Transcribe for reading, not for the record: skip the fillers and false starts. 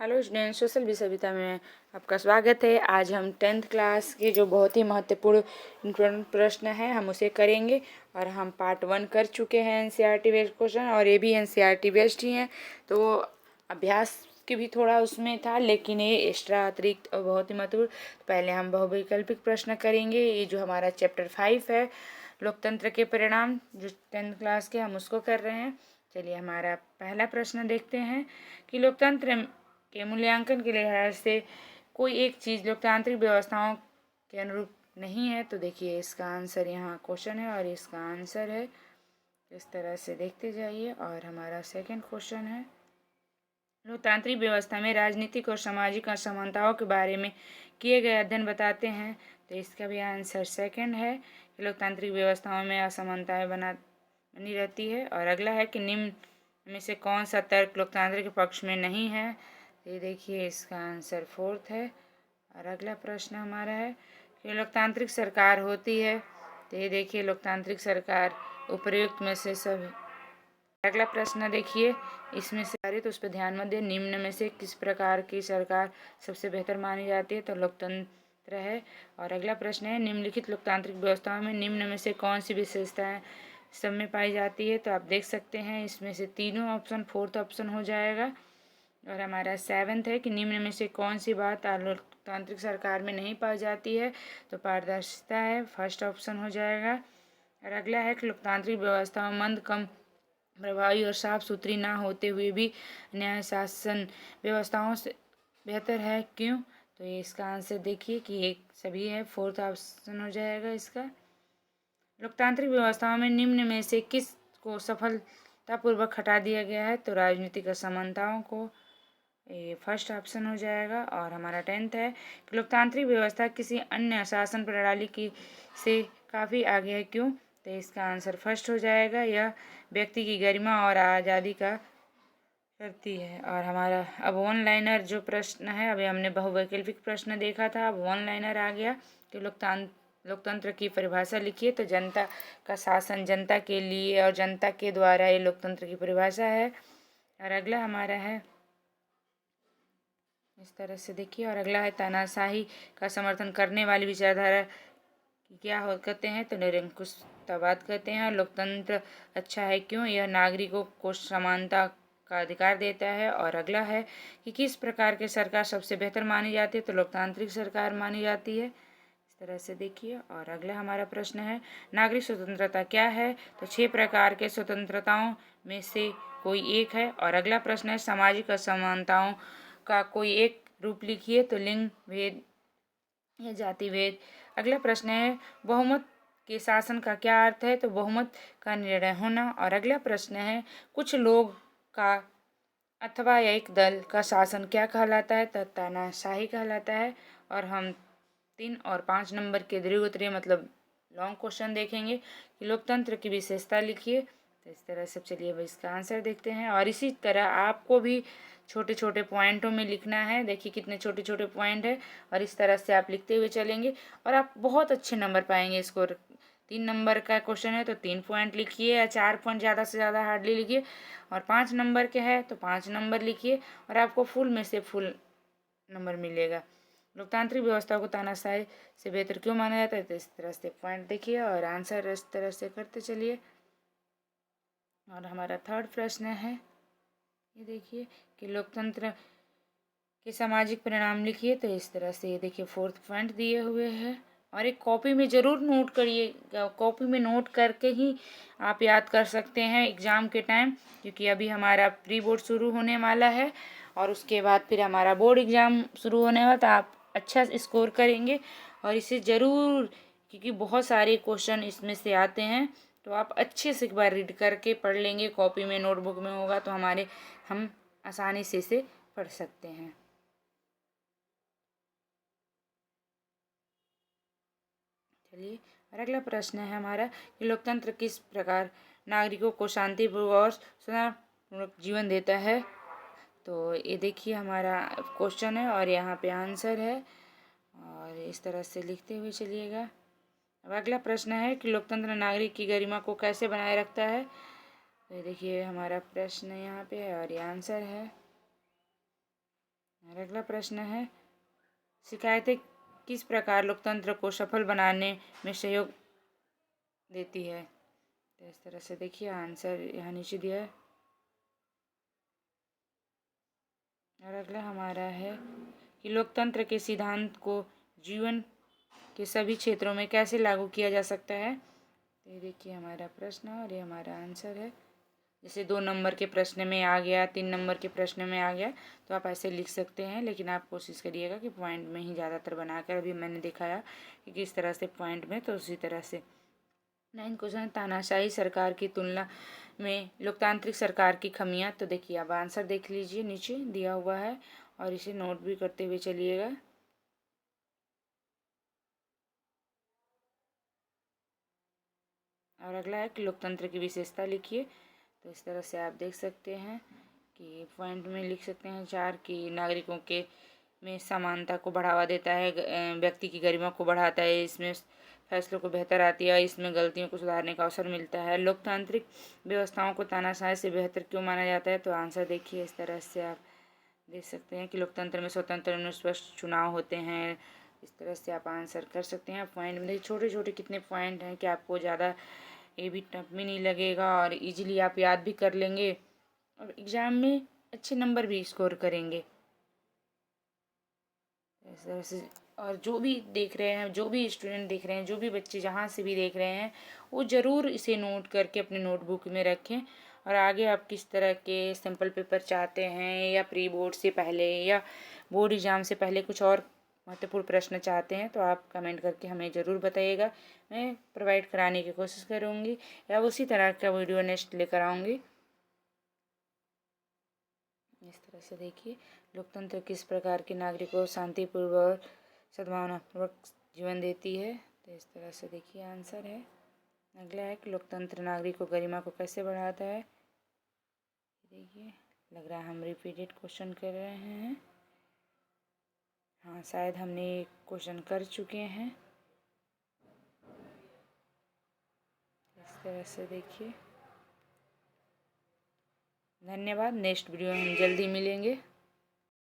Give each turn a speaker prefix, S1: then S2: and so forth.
S1: Hello student, social विषयविद्या में आपका स्वागत है। आज हम 10th क्लास के जो बहुत ही महत्वपूर्ण इम्पोर्टेंट प्रश्न है हम उसे करेंगे। और हम पार्ट 1 कर चुके हैं एनसीईआरटी बेस्ड क्वेश्चन, और ये भी एनसीईआरटी बेस्ड ही हैं, तो अभ्यास की भी थोड़ा उसमें था, लेकिन ये एक्स्ट्रा अतिरिक्त और बहुत ही महत्वपूर्ण। तो पहले हम बहुवैकल्पिक प्रश्न करेंगे। ये जो हमारा चैप्टर 5 है, लोकतंत्र के परिणाम, जो 10th क्लास के, हम उसको कर रहे हैं। चलिए हमारा पहला प्रश्न देखते हैं कि लोकतंत्र के मूल्यांकन के लिहाज से कोई एक चीज़ लोकतांत्रिक व्यवस्थाओं के अनुरूप नहीं है। तो देखिए इसका आंसर यहाँ क्वेश्चन है और इसका आंसर है, इस तरह से देखते जाइए। और हमारा सेकंड क्वेश्चन है, लोकतांत्रिक व्यवस्था में राजनीतिक और सामाजिक असमानताओं के बारे में किए गए अध्ययन बताते हैं। तो इसका भी आंसर सेकंड है कि लोकतांत्रिक व्यवस्थाओं में असमानताएं बनी रहती है। और अगला है कि निम्न में से कौन सा तर्क लोकतंत्र के पक्ष में नहीं है। तो ये देखिए इसका आंसर फोर्थ है। और अगला प्रश्न हमारा है कि लोकतांत्रिक सरकार होती है। तो ये देखिए लोकतांत्रिक सरकार उपर्युक्त में से सभी। अगला प्रश्न देखिए, इसमें से सारे तो उस पर ध्यान मत दें। निम्न में से किस प्रकार की सरकार सबसे बेहतर मानी जाती है। तो लोकतंत्र है। और अगला प्रश्न है, निम्नलिखित लोकतांत्रिक व्यवस्थाओं में निम्न में से कौन सी विशेषताएं सब में पाई जाती है। तो आप देख सकते हैं इसमें से तीनों ऑप्शन फोर्थ ऑप्शन हो जाएगा। और हमारा सेवन्थ है कि निम्न में से कौन सी बात लोकतांत्रिक सरकार में नहीं पाई जाती है। तो पारदर्शिता है, फर्स्ट ऑप्शन हो जाएगा। और अगला है कि लोकतांत्रिक व्यवस्था मंद, कम प्रभावी और साफ सुथरी ना होते हुए भी न्याय शासन व्यवस्थाओं से बेहतर है, क्यों। तो ये इसका आंसर देखिए कि एक सभी है, फोर्थ ऑप्शन हो जाएगा इसका। लोकतांत्रिक व्यवस्थाओं में निम्न में से किस को सफलतापूर्वक हटा दिया गया है। तो राजनीतिक असमानताओं को, ये फर्स्ट ऑप्शन हो जाएगा। और हमारा 10th है कि लोकतांत्रिक व्यवस्था किसी अन्य शासन प्रणाली की से काफ़ी आगे है, क्यों। तो इसका आंसर फर्स्ट हो जाएगा, यह व्यक्ति की गरिमा और आज़ादी का करती है। और हमारा अब वन लाइनर जो प्रश्न है, अभी हमने बहुवैकल्पिक प्रश्न देखा था, अब वन लाइनर आ गया कि लोकतंत्र की परिभाषा लिखिए। तो जनता का शासन, जनता के लिए और जनता के द्वारा, ये लोकतंत्र की परिभाषा है। और अगला हमारा है, इस तरह से देखिए। और अगला है, तानाशाही का समर्थन करने वाली विचारधारा क्या हो कहते हैं। तो निरंकुशतावाद कहते हैं। और लोकतंत्र अच्छा है, क्यों, यह नागरिकों को समानता का अधिकार देता है। और अगला है कि किस प्रकार की सरकार सबसे बेहतर मानी जाती है। तो लोकतांत्रिक सरकार मानी जाती है, इस तरह से देखिए। और अगला हमारा प्रश्न है, नागरिक स्वतंत्रता क्या है। तो 6 प्रकार के स्वतंत्रताओं में से कोई एक है। और अगला प्रश्न है, सामाजिक असमानताओं का कोई एक रूप लिखिए। तो लिंग भेद या जाति भेद। अगला प्रश्न है, बहुमत के शासन का क्या अर्थ है। तो बहुमत का निर्णय होना। और अगला प्रश्न है, कुछ लोग का अथवा एक दल का शासन क्या कहलाता है। तो तानाशाही कहलाता है। और हम 3 और 5 नंबर के दीर्घ उत्तरीय मतलब लॉन्ग क्वेश्चन देखेंगे कि लोकतंत्र की विशेषता लिखिए। तो इस तरह से चलिए अब इसका आंसर देखते हैं। और इसी तरह आपको भी छोटे छोटे पॉइंटों में लिखना है। देखिए कितने छोटे छोटे पॉइंट है, और इस तरह से आप लिखते हुए चलेंगे और आप बहुत अच्छे नंबर पाएंगे। स्कोर 3 नंबर का क्वेश्चन है तो 3 पॉइंट लिखिए, या 4 पॉइंट ज़्यादा से ज़्यादा हार्डली लिखिए। और 5 नंबर के है तो 5 नंबर लिखिए, और आपको फुल में से फुल नंबर मिलेगा। लोकतांत्रिक व्यवस्था को तानाशाही से बेहतर क्यों माना जाता है। तो इस तरह से पॉइंट देखिए और आंसर इस तरह से करते चलिए। और हमारा थर्ड प्रश्न है, ये देखिए कि लोकतंत्र के सामाजिक परिणाम लिखिए। तो इस तरह से ये देखिए फोर्थ पॉइंट दिए हुए हैं, और एक कॉपी में ज़रूर नोट करिएगा। कॉपी में नोट करके ही आप याद कर सकते हैं एग्ज़ाम के टाइम, क्योंकि अभी हमारा प्री बोर्ड शुरू होने वाला है और उसके बाद फिर हमारा बोर्ड एग्ज़ाम शुरू होने वाला। तो आप अच्छा स्कोर करेंगे और इसे ज़रूर, क्योंकि बहुत सारे क्वेश्चन इसमें से आते हैं, तो आप अच्छे से एक बार रीड करके पढ़ लेंगे। कॉपी में नोटबुक में होगा तो हम आसानी से इसे पढ़ सकते हैं। चलिए, और अगला प्रश्न है हमारा कि लोकतंत्र किस प्रकार नागरिकों को शांतिपूर्वक और सुधारपूर्वक जीवन देता है। तो ये देखिए हमारा क्वेश्चन है और यहाँ पे आंसर है, और इस तरह से लिखते हुए चलिएगा। अब अगला प्रश्न है कि लोकतंत्र नागरिक की गरिमा को कैसे बनाए रखता है। तो ये देखिए हमारा प्रश्न यहाँ पे है और ये आंसर है। और अगला प्रश्न है, शिकायतें किस प्रकार लोकतंत्र को सफल बनाने में सहयोग देती है। तो इस तरह से देखिए आंसर यहाँ नीचे दिया है। और अगला हमारा है कि लोकतंत्र के सिद्धांत को जीवन के सभी क्षेत्रों में कैसे लागू किया जा सकता है। तो ये देखिए हमारा प्रश्न और ये हमारा आंसर है। जैसे 2 नंबर के प्रश्न में आ गया, 3 नंबर के प्रश्न में आ गया, तो आप ऐसे लिख सकते हैं, लेकिन आप कोशिश करिएगा कि पॉइंट में ही ज़्यादातर बनाकर, अभी मैंने दिखाया कि किस तरह से पॉइंट में, तो उसी तरह से। 9 क्वेश्चन, तानाशाही सरकार की तुलना में लोकतांत्रिक सरकार की खामियां। तो देखिए अब आंसर देख लीजिए, नीचे दिया हुआ है और इसे नोट भी करते हुए चलिएगा। और अगला है कि लोकतंत्र की विशेषता लिखिए। तो इस तरह से आप देख सकते हैं कि पॉइंट में लिख सकते हैं 4 कि नागरिकों के में समानता को बढ़ावा देता है, व्यक्ति की गरिमा को बढ़ाता है, इसमें फैसलों को बेहतर आती है, इसमें गलतियों को सुधारने का अवसर मिलता है। लोकतांत्रिक व्यवस्थाओं को तानाशाही से बेहतर क्यों माना जाता है। तो आंसर देखिए इस तरह से आप देख सकते हैं कि लोकतंत्र में स्वतंत्र और निष्पक्ष चुनाव होते हैं। इस तरह से आप आंसर कर सकते हैं। पॉइंट में देखिए छोटे छोटे कितने पॉइंट हैं कि आपको ज़्यादा ये भी टफ भी नहीं लगेगा और इजीली आप याद भी कर लेंगे और एग्ज़ाम में अच्छे नंबर भी स्कोर करेंगे। इस तरह से, और जो भी देख रहे हैं, जो भी स्टूडेंट देख रहे हैं, जो भी बच्चे जहाँ से भी देख रहे हैं, वो ज़रूर इसे नोट करके अपने नोटबुक में रखें। और आगे आप किस तरह के सैम्पल पेपर चाहते हैं, या प्री बोर्ड से पहले या बोर्ड एग्ज़ाम से पहले कुछ और महत्वपूर्ण प्रश्न चाहते हैं, तो आप कमेंट करके हमें ज़रूर बताइएगा। मैं प्रोवाइड कराने की कोशिश करूँगी या उसी तरह का वीडियो नेक्स्ट लेकर आऊँगी। इस तरह से देखिए लोकतंत्र किस प्रकार के नागरिकों को शांतिपूर्वक और सद्भावनापूर्वक जीवन देती है। तो इस तरह से देखिए आंसर है। अगला है कि लोकतंत्र नागरिक को गरिमा को कैसे बढ़ाता है। देखिए लग रहा है हम रिपीटेड क्वेश्चन कर रहे हैं। हाँ शायद हमने क्वेश्चन कर चुके हैं। इस तरह से देखिए। धन्यवाद। नेक्स्ट वीडियो में हम जल्दी मिलेंगे।